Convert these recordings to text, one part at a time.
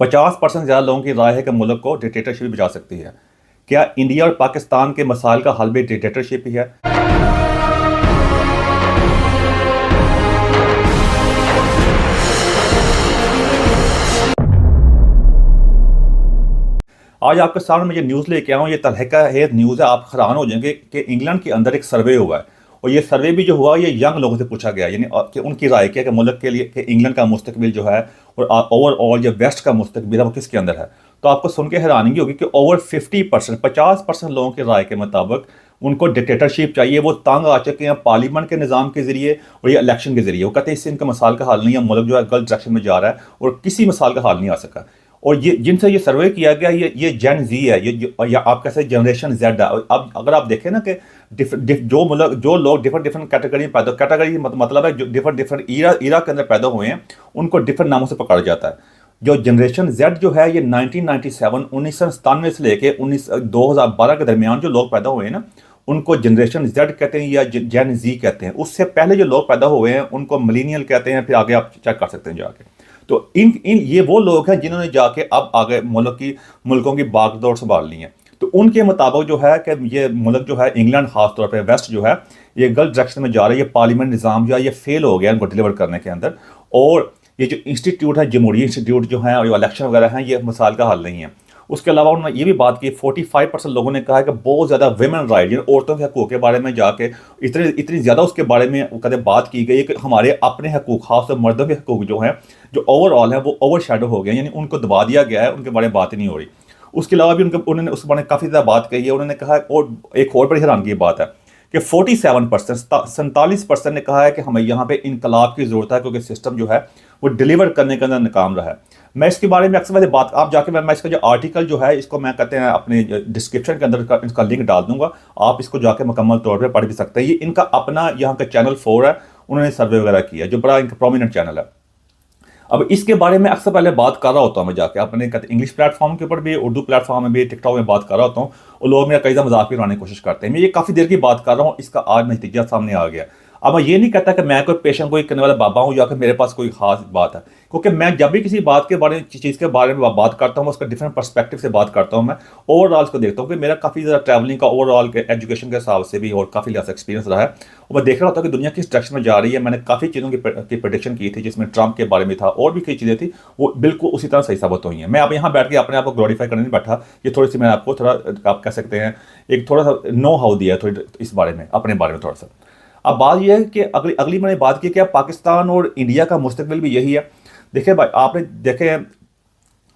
50% ज़्यादा लोगों की राय है कि मुल्क को डिक्टेटरशिप बचा सकती है। क्या इंडिया और पाकिस्तान के मसाइल का हल भी डिक्टेटरशिप ही है? आज आपके सामने मैं ये न्यूज़ लेके आया हूँ, ये तलहका है न्यूज़ है, आप हैरान हो जाएंगे कि इंग्लैंड के अंदर एक सर्वे हुआ है। और ये सर्वे भी जो हुआ ये यंग लोगों से पूछा गया, यानी कि उनकी राय क्या है कि मुल्क के लिए कि इंग्लैंड का मुस्तकबिल जो है और ओवरऑल जो वेस्ट का मुस्तकबिल है वो किसके अंदर है। तो आपको सुन के हैरानगी होगी कि ओवर 50%, 50% लोगों की राय के मुताबिक उनको डिक्टेटरशिप चाहिए। वो तंग आ चुके हैं पार्लियामेंट के निज़ाम के जरिए और ये इलेक्शन के जरिए। वो कहते हैं इससे इनका मसाल का हल नहीं है, मुल्क जो है गलत डायरेक्शन में जा रहा है और किसी मसाल का हल नहीं आ सका। और ये जिनसे ये सर्वे किया गया ये जेन जी है, या आप कैसे जनरेशन जेड है। अब अगर आप देखें ना कि जो लोग डिफरेंट डिफरेंट कैटेगरी में पैदा, कैटेगरी मतलब है जो डिफरेंट डिफरेंट ईरा के अंदर पैदा हुए हैं उनको डिफरेंट नामों से पकड़ा जाता है। जो जनरेशन जेड जो है ये 1997 1997 से लेके 2012 के दरमियान जो लोग पैदा हुए हैं ना उनको जनरेशन जेड कहते हैं या जेन जी कहते हैं। उससे पहले जो लोग पैदा हुए हैं उनको मिलेनियल कहते हैं, फिर आगे आप चेक कर सकते हैं जाके। तो इन इन ये वो लोग हैं जिन्होंने जाके अब आगे मुल्कों की बागडोर संभाल ली है। तो उनके मुताबिक जो है कि ये मुल्क जो है इंग्लैंड खास तौर पे वेस्ट जो है ये गलत डायरेक्शन में जा रहा है। ये पार्लियामेंट निज़ाम जो है ये फेल हो गया इनको डिलीवर करने के अंदर। और ये जो इंस्टीट्यूट है जमहूरी इंस्टीट्यूट जो है और जो इलेक्शन वगैरह हैं ये मसाइल का हल नहीं है। उसके अलावा उन्होंने ये भी बात की, 45% लोगों ने कहा है कि बहुत ज़्यादा वुमेन राइट, जिन औरतों के हकूक़ के बारे में जाके इतनी ज़्यादा उसके बारे में कहते बात की गई है कि हमारे अपने हकूक़ खास तौर मर्दों के हकूक़ जो हैं जो ओवरऑल है वो ओवर शेडो हो गए, यानी उनको दबा दिया गया है, उनके बारे में बात ही नहीं हो रही। उसके अलावा भी उन्होंने उस बारे में काफ़ी ज़्यादा बात कही है। उन्होंने कहा और एक और बड़ी हैरानगी की बात है कि 47%, 47% ने कहा है कि हमें यहाँ पे इनकलाब की ज़रूरत है क्योंकि सिस्टम जो है वो डिलीवर करने के अंदर नाकाम रहा है। मैं इसके बारे में अक्सर वाली बात आप जाके मैं इसका जो आर्टिकल जो है इसको मैं कहते हैं अपने डिस्क्रिप्शन के अंदर इसका लिंक डाल दूंगा, आप इसको जाके मुकम्मल तौर पर पढ़ भी सकते हैं। ये इनका अपना यहाँ का चैनल 4 है, उन्होंने सर्वे वगैरह किया जो बड़ा इनका प्रोमिनेंट चैनल है। अब इसके बारे में अक्सर पहले बात कर रहा होता हूँ मैं जाके अपने कहते इंग्लिश प्लेटफॉर्म के ऊपर भी, उर्दू प्लेटफॉर्म में भी, टिकटॉक में बात कर रहा होता हूँ और लोग मेरा कई बार मजाक भी उड़ाने की कोशिश करते हैं। मैं ये काफ़ी देर की बात कर रहा हूँ, इसका आज नतीजा सामने आ गया। अब मैं ये नहीं कहता कि मैं कोई पेशेंट कोई करने वाला बाबा हूँ या कि मेरे पास कोई खास बात है, क्योंकि मैं जब भी किसी बात के बारे में चीज़ के बारे में बात करता हूँ उसका डिफरेंट पर्सपेक्टिव से बात करता हूँ। मैं ओवरऑल उसको देखता हूँ कि मेरा काफ़ी ज़्यादा ट्रैवलिंग का ओवरऑल के एजुकेशन के हिसाब से भी और काफ़ी ज़्यादा एक्सपीरियंस रहा है। और मैं देख रहा होता कि दुनिया किस डायरेक्शन में जा रही है। मैंने काफ़ी चीज़ों की प्रेडिक्शन की थी जिसमें ट्रंप के बारे में था और भी कई चीज़ें थी, वो बिल्कुल उसी तरह सही साबित हुई हैं। मैं अब यहाँ बैठ के अपने आप को ग्लोरीफाई करने नहीं बैठा, ये थोड़ी सी मैंने आपको थोड़ा आप कह सकते हैं एक थोड़ा सा नो हाउ दिया है थोड़ी इस बारे में, अपने बारे में थोड़ा सा। अब बात यह है कि अगली अगली मैंने बात की कि पाकिस्तान और इंडिया का मुस्तकबिल भी यही है। देखिए भाई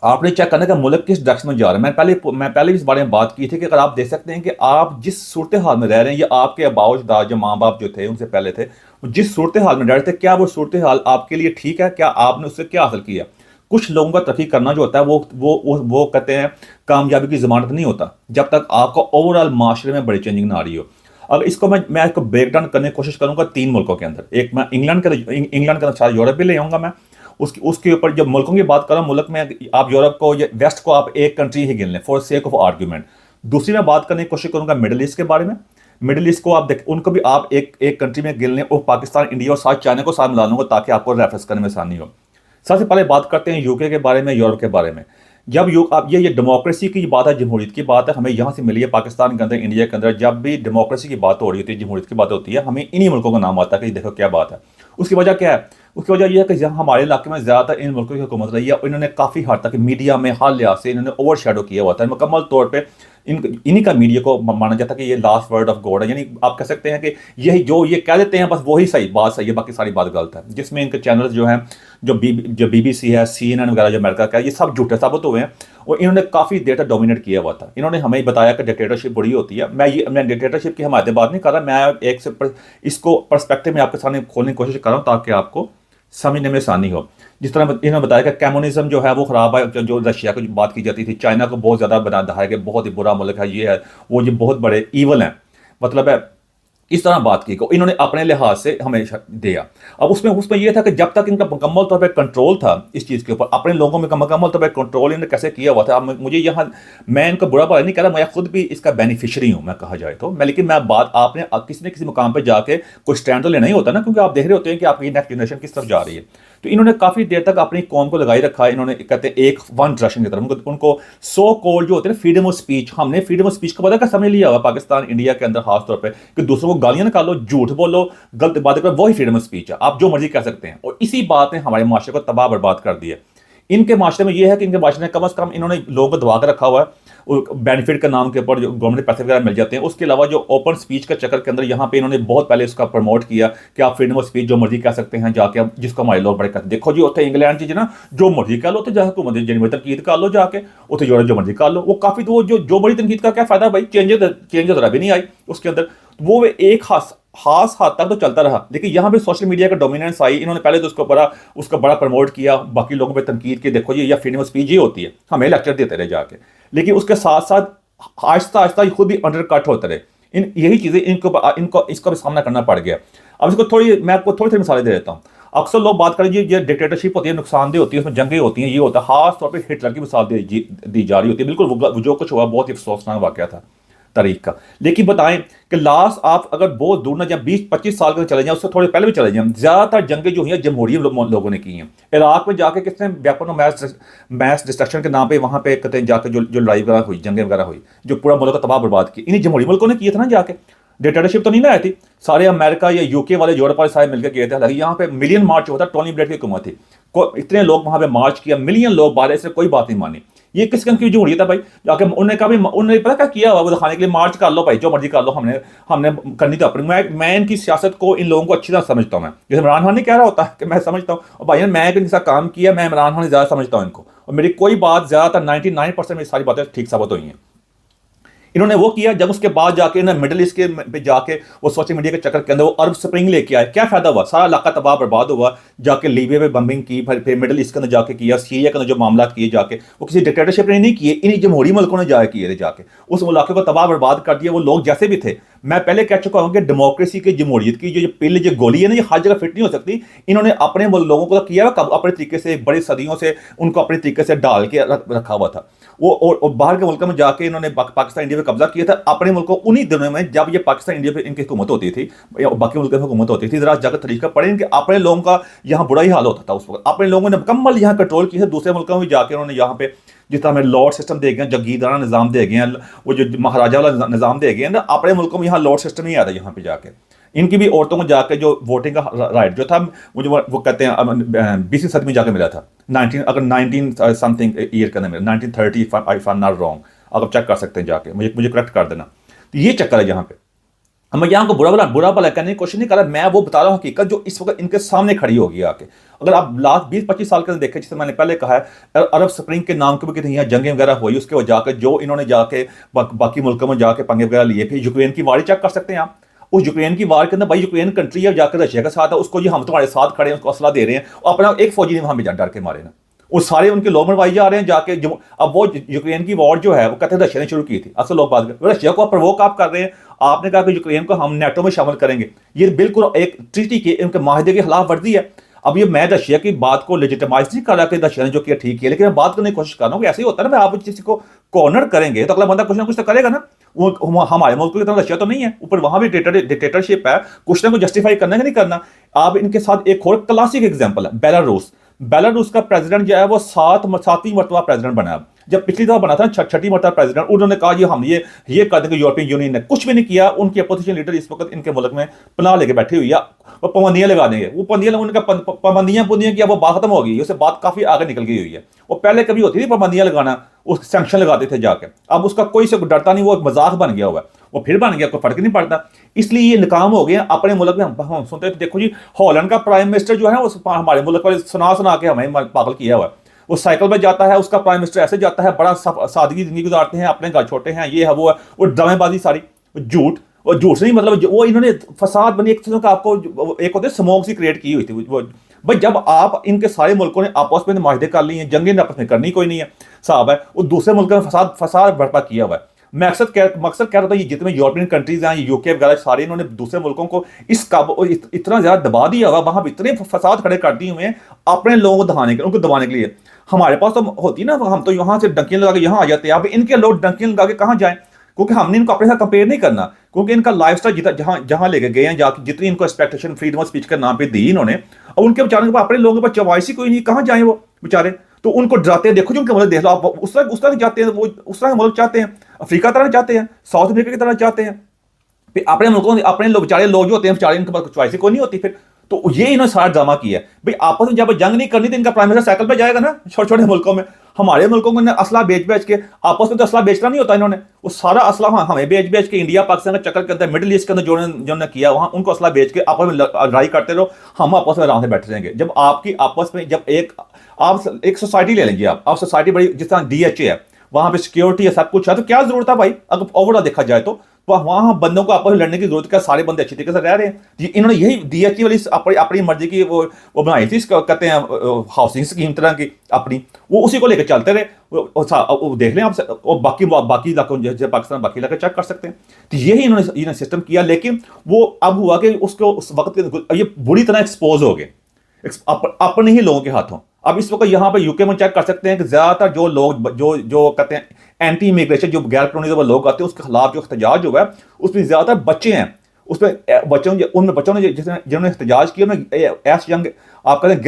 आपने चेक करना कि मुल्क किस डायरेक्शन में जा रहा है। मैं पहले भी इस बारे में बात की थी कि अगर आप देख सकते हैं कि आप जिस सूरत हाल में रह रहे हैं या आपके आबाओ जो माँ बाप जो थे उनसे पहले थे जिस सूरत हाल में रह रहे थे, क्या वो सूरत हाल आपके लिए ठीक है? क्या आपने उससे क्या हासिल किया? कुछ लोगों का तरक्की करना जो होता है वो कहते हैं कामयाबी की जमानत नहीं होता जब तक आपको ओवरऑल माशरे में बड़ी चेंजिंग ना आ रही हो। अब इसको मैं इसको ब्रेक डाउन करने की कोशिश करूंगा 3 मुल्कों के अंदर। एक मैं इंग्लैंड के अंदर सारा यूरोप भी ले आऊंगा मैं। उसके ऊपर जब मुल्कों की बात कर रहा हूँ, मुल्क में आप यूरोप को या वेस्ट को आप एक कंट्री ही गिन लें फॉर सेक ऑफ आर्ग्यूमेंट। दूसरी मैं बात करने की कोशिश करूंगा मिडिल ईस्ट के बारे में। मिडिल ईस्ट को आप देख उनको भी आप एक कंट्री में गिन लें और पाकिस्तान, इंडिया और साथ चाइना को साथ मिला लूंगा ताकि आपको रेफरेंस करने में आसानी हो। सबसे पहले बात करते हैं यूके के बारे में, यूरोप के बारे में। जब आप ये डेमोक्रेसी की बात है, जमहूरियत की बात है, हमें यहाँ से मिली है पाकिस्तान के अंदर, इंडिया के अंदर जब भी डेमोक्रेसी की बात हो रही होती है, जमहूरियत की बात होती है, हमें इन्हीं मुल्कों का नाम आता है कि देखो क्या बात है। उसकी वजह क्या है? उसकी वजह यह है कि हमारे इलाके में ज़्यादातर इन मुल्कों की हुकूमत रही है और इन्होंने काफ़ी हद तक मीडिया में हर लिहाज से इन्होंने ओवर शेडो किया हुआ था। मुकम्मल तौर पर इन्हीं का मीडिया को माना जाता है कि ये लास्ट वर्ड ऑफ गॉड है, यानी आप कह सकते हैं कि यही जो ये कह देते हैं बस वही सही बात सही है, बाकी सारी बात गलत है। जिसमें इनके चैनल्स जो हैं जो BBC है, CNN वगैरह जो अमेरिका का है, ये सब झूठे साबित हुए हैं और इन्होंने काफ़ी देर तक डोमिनेट किया हुआ था। इन्होंने हमें बताया कि डिक्टेटरशिप बुरी होती है। मैं डिक्टेटरशिप की हमारे बात नहीं कर रहा, मैं इसको पर्सपेक्टिव में आपके सामने खोलने की कोशिश कर रहा हूँ ताकि आपको समझने में आसानी हो। जिस तरह इन्होंने बताया कि कम्युनिज्म जो है वो ख़राब है, जो रशिया की बात की जाती थी, चाइना को बहुत ज़्यादा बना दिखाया कि बहुत ही बुरा मुल्क है, ये है वो, ये बहुत बड़े ईवल हैं, मतलब है इस तरह बात की को इन्होंने अपने लिहाज से हमेशा दिया। अब उसमें यह था कि जब तक इनका मुकम्मल तौर पर कंट्रोल था इस चीज़ के ऊपर, अपने लोगों में मुकम्मल तौर पर कंट्रोल इन्होंने कैसे किया हुआ था। अब मुझे यहाँ मैं इनका बुरा भला नहीं कह रहा, मैं खुद भी इसका बेनिफिशरी हूँ मैं कहा जाए तो लेकिन मैं बात किसी न किसी मुकाम पर जाके कोई स्टैंड तो लेना ही होता है ना, क्योंकि आप देख रहे होते हैं कि आपकी नेक्स्ट जनरेशन किस तरफ जा रही है। तो इन्होंने काफ़ी देर तक अपनी कौम को लगाई रखा है। इन्होंने कहते हैं एक वन डायरेक्शन की तरफ, उनको सो कॉल्ड जो होते हैं फ्रीडम ऑफ स्पीच, हमने फ्रीडम ऑफ स्पीच का पता क्या समझ लिया हुआ पाकिस्तान इंडिया के अंदर खास तौर पर, कि दूसरों को गालियां निकालो, झूठ बोलो, गलत बातें करो, वही फ्रीडम ऑफ स्पीच है, आप जो मर्जी कह सकते हैं। और इसी बात ने हमारे माशरे को तबाह बर्बाद कर दिया। इनके माशरे में यह है कि इनके माशरे में कम से कम इन्होंने लोगों को दबा कर रखा हुआ है, बेनिफिट के नाम के ऊपर जो गवर्नमेंट पैसे वगैरह मिल जाते हैं। उसके अलावा जो ओपन स्पीच का चक्कर के अंदर यहाँ पे इन्होंने बहुत पहले इसका प्रमोट किया कि आप फ्रीडम ऑफ स्पीच जो मर्जी कह सकते हैं जाके, जिसको हमारे लोग बड़े कहते हैं। देखो जी उत्थे इंग्लैंड जी ना जो मर्जी कह लो, तो जाके हुकूमत जिन्हें तनकीद कर लो, जाके उत्थे जो मर्जी कर लो। वो काफ़ी तो जो मर्जी तनकीद का क्या फ़ायदा भाई, चेंज जरा भी नहीं आई उसके अंदर। वो एक खास हद तक तो चलता रहा, लेकिन यहाँ पे सोशल मीडिया का डोमिनेंस आई। इन्होंने पहले तो उसका बड़ा प्रमोट किया, बाकी लोगों पे तनकीद की, देखो जी या फ्रीडम ऑफ स्पीच ही होती है, हमें लेक्चर देते रहे जाके। लेकिन उसके साथ साथ आहिस्ता आहिस्ता खुद भी अंडर कट होते रहे। यही चीज़ें इनको इसका भी सामना करना पड़ गया। अब मैं आपको थोड़ी मिसालें दे देता हूँ। अक्सर लोग बात करें ये डिक्टेटरशिप होती है, नुकसानदेह होती है, उसमें जंगें होती हैं, ये होता है। खास तौर पर हिटलर की मिसाल दी जा रही होती है। बिल्कुल जो कुछ हुआ बहुत ही अफसोसनाक वाक़या था तारीख का। लेकिन बताएं कि लास्ट आप अगर बहुत दूर ना जाए, 20-25 साल के चले जाएं, उससे थोड़े पहले भी चले जाएं, ज़्यादातर जंगें जो हुई हैं जमहूरी लोगों ने की हैं। इराक में जाके किसने वेपन ऑफ मैस डिस्ट्रक्शन के नाम पे वहाँ पे कहते हैं जाके जो लड़ाई वगैरह हुई, जंगें वगैरह हुई, जो पूरा मुल्क का तबाह बर्बाद की, इन्हीं जमहूरी मुल्कों ने किए थे ना जाके। डिक्टेटरशिप तो नहीं ना आई थी, सारे अमेरिका या यूके वाले यूरोप वाले सारे मिलकर किए थे। हालांकि यहाँ पे मिलियन मार्च होता, टोनी ब्लेयर की हुकूमत थी, इतने लोग वहाँ पे मार्च किया, मिलियन लोग बाहर, इससे कोई बात नहीं मानी। ये किस की जमहूरियत है भाई? जाके उन्होंने कहा, उन्होंने पता क्या किया हुआ, वो दिखाने के लिए मार्च कर लो भाई, जो मर्जी कर लो, हमने करनी तो अपनी। मैं इनकी सियासत को, इन लोगों को अच्छी तरह समझता हूँ। मैं जैसे इमरान खान ने कह रहा होता है कि मैं समझता हूँ, और भाई मैं इनके साथ काम किया, मैं इमरान खान ज़्यादा समझता हूँ इनको, और मेरी कोई बात ज़्यादातर 99% में सारी बातें ठीक साबित हुई हैं। इन्होंने वो किया, जब उसके बाद जाके ना मिडिल ईस्ट के पे जाके वो सोशल मीडिया के चक्कर के अंदर वो अरब स्प्रिंग लेके आए, क्या फायदा हुआ? सारा इलाका तबाह बर्बाद हुआ। जाके लीबिया पे बम्बिंग की, फिर मिडिल ईस्ट के अंदर जाके किया, सीरिया के अंदर जो मामला किए जाके, वो किसी डिक्टेटरशिप ने नहीं किए, इन्हीं जमहूरी मुल्कों ने जाके किए थे, जाके उस इलाके को तबाह बर्बाद कर दिया। वो लोग जैसे भी थे, मैं पहले कह चुका हूँ कि डेमोक्रेसी की, जमहूरियत की जो पिल, जो गोली है ना, ये हर जगह फिट नहीं हो सकती। इन्होंने अपने लोगों को किया अपने तरीके से, बड़ी सदियों से उनको अपने तरीके से डाल के रखा हुआ था वो। और बाहर के मुल्कों में जाके इन्होंने पाकिस्तान इंडिया पे कब्जा किया था। अपने मुल्कों उन्हीं दिनों में जब ये पाकिस्तान इंडिया पे इनकी हुकूमत होती थी, बाकी मुल्कों में हुकूमत होती थी, जरा जाकर तरीका पड़े, इनके अपने लोगों का यहाँ बुरा ही हाल होता था उस वक्त। अपने लोगों ने मुकम्मल यहाँ कंट्रोल किया है। दूसरे मुल्कों में जाके उन्होंने यहाँ पे जिस तरह हमें लॉर्ड सिस्टम दे गए, जगीरदाराना निज़ाम दे गए, वो जो महाराजा वाला निज़ाम दे गए ना, अपने मुल्कों में यहाँ लॉर्ड सिस्टम नहीं आता। यहाँ पे जाके इनकी भी औरतों को जाके जो वोटिंग का राइट जो था, वो कहते हैं 20वीं सदी में जाके मिला था। 19 समथिंग ईयर के अंदर मिला, 1930 if I am not wrong. आप चेक कर सकते हैं जाके, मुझे करेक्ट कर देना। तो ये चक्कर है यहाँ पे। मैं यहाँ को बुरा भला करने की कोशिश नहीं कर रहा, मैं वो बता रहा हूँ हकीकत जो इस वक्त इनके सामने खड़ी होगी आके। अगर आप लास्ट 20-25 साल के अंदर देखें, जैसे मैंने पहले कहा है, अरब स्प्रिंग के नाम के भी कितनी यहाँ जंगें वगैरह हुई, उसके वजह जाकर जो इन्होंने जाके बाकी मुल्कों में जाके पंगे वगैरह लिए। फिर यूक्रेन की वार चेक कर सकते हैं आप। उस यूक्रेन की वार के अंदर भाई यूक्रेन कंट्री है, जाकर रशिया के साथ है, उसको जी हम तुम्हारे साथ खड़े हैं, उसको असला दे रहे हैं, और अपना एक फौजी ने वहां पे डर के मारे ना, वो सारे उनके लोग मरवाई जा रहे हैं जाके। अब वो यूक्रेन की वॉर जो है वो कहते हैं रशिया ने शुरू की थी। अक्सर लोग बात कर, रशिया को प्रवोक आप कर रहे हैं। आपने कहा कि यूक्रेन को हम नेटो में शामिल करेंगे, ये बिल्कुल एक ट्रीटी के, उनके माहिदे की खिलाफ वर्जी है। अब ये मैं रशिया की बात को लेजिटिमाइज नहीं कर रहा कि रशिया ने जो किया ठीक किया, लेकिन मैं बात करने की कोशिश कर रहा हूँ कि ऐसे ही होता है ना, आप किसी को कॉर्नर करेंगे तो अगला बंदा कुछ ना कुछ तो करेगा ना। वो हमारे मुल्क की तरह रशिया तो नहीं है, ऊपर वहां भी डिक्टेटरशिप है, कुछ ना कुछ जस्टिफाई करना है कि नहीं करना। आप इनके साथ एक और क्लासिक एग्जाम्पल है बेलारूस का प्रेसिडेंट जो है वो 7वीं मरतबा प्रेसिडेंट बना। जब पिछली दफा बना था 6ठी मरतबा प्रेसिडेंट, उन्होंने कहा जी हम ये कर देंगे। यूरोपियन यूनियन ने कुछ भी नहीं किया। उनकी अपोजिशन लीडर इस वक्त इनके मुल्क में पनाह लेके बैठी हुई है, वो पाबंदियां लगा देंगे। वो पाबंदियां किया, वो बात खत्म हो गई, उससे बात काफी आगे निकल गई हुई है। वो पहले कभी होती थी पाबंदियां लगाना, उस सैंक्शन लगाते थे जाके, अब उसका कोई से डरता नहीं, वो एक मजाक बन गया हुआ है, वो फिर बन गया, कोई फर्क नहीं पड़ता। इसलिए ये नाकाम हो गया अपने मुल्क में। हम सुनते हैं, देखो जी हॉलैंड का प्राइम मिनिस्टर जो है वो हमारे मुल्क वाले सुना के हमें पागल किया हुआ है। वो साइकिल पर जाता है, उसका प्राइम मिनिस्टर ऐसे जाता है, बड़ा सादगी जिंदगी गुजारते हैं, अपने घर छोटे हैं, ये है वो है, वो ड्रामेबाजी सारी, झूठ। और झूठ से नहीं मतलब वो इन्होंने फसाद बनी एक का, आपको एक होते स्मोक सी क्रिएट की हुई थी वो। भाई जब आप इनके सारे मुल्कों ने आपस में माहिदे कर लिए हैं, जंगें आपस में करनी कोई नहीं है साहब है, वो दूसरे मुल्क में फसाद बर्पा किया हुआ है। मैं मकसद कह रहा था, ये जितने यूरोपियन कंट्रीज हैं, यूके वगैरह सारे, इन्होंने दूसरे मुल्कों को इतना ज्यादा दबा दिया हुआ, वहां पर इतने फसाद खड़े कर दिए हुए हैं अपने लोगों को उनको दबाने के लिए। हमारे पास तो होती ना, हम तो यहाँ से डंकियां लगा के यहाँ आ जाते हैं, अब इनके लोग डंकियां लगा के कहाँ जाएं? क्योंकि हमने इनको अपने साथ कंपेयर नहीं करना, क्योंकि इनका लाइफस्टाइल जहां जहां लेके गए हैं, जाके जितनी इनको एक्सपेक्टेशन फ्रीडम ऑफ स्पीच के नाम पे दी इन्होंने, और उनके बेचारों के पास अपने लोगों के पास चॉइस ही कोई नहीं, कहां जाए वो बेचारे। तो उनको डराते हैं, देखो जो उनके मुल्क देख लो आप, उस तरह जाते हैं, वो उस तरह मुल्क चाहते हैं, अफ्रीका तरह चाहते हैं, साउथ अफ्रीका की तरह चाहते हैं। फिर अपने मुल्कों अपने लोग बेचारे लोग जो होते हैं बेचारे, इनके पास चॉइस ही कोई नहीं होती फिर। तो ये इन्होंने सारा ड्रामा किया है भाई। आपस में जब जंग नहीं करनी तो इनका प्राइम मिनिस्टर साइकिल पे जाएगा ना छोटे छोटे मुल्कों में। हमारे मुल्कों में असला बेच बेच के, आपस में तो असला बेचना नहीं होता इन्होंने, वो सारा असला हमें बेच बेच के इंडिया पाकिस्तान के चक्कर के अंदर, मिडिल ईस्ट के अंदर जो किया वहां उनको असला बेच के आपस में लड़ाई करते रहो, हम आपस में आराम से बैठे रहेंगे। जब आपकी आपस में जब आप एक सोसाइटी ले लेंगे, आप सोसाइटी बड़ी जिस तरह DHA है, वहां पे सिक्योरिटी है, सब कुछ है, तो क्या जरूरत है भाई अगर ओवरऑल देखा जाए तो वहां बंदों को आपस में लड़ने की जरूरत क्या, सारे बंदे अच्छी तरीके से रह रहे हैं। इन्होंने यही DHA वाली अपनी मर्जी की वो बनाई थी, कहते हैं हाउसिंग स्कीम तरह की अपनी, वो उसी को लेकर चलते रहे। वो देख लें आप, और बाकी इलाकों जैसे पाकिस्तान बाकी इलाके चेक कर सकते हैं। तो यही इन्होंने सिस्टम किया, लेकिन वो अब हुआ कि उसको उस वक्त ये बुरी तरह एक्सपोज हो गए अपने ही लोगों के हाथों। अब इस वक्त यहाँ पे यूके में चेक कर सकते हैं कि ज्यादातर जो लोग जो कहते हैं एंटी इमिग्रेशन, जो गैर कानूनी लोग आते हैं, उसके खिलाफ जो एहतजाज हुआ है उसमें ज्यादातर बच्चे हैं। उसमें बच्चों ने जिन्होंने एहतजाज किया उनमें एस यंग, आप कहते हैं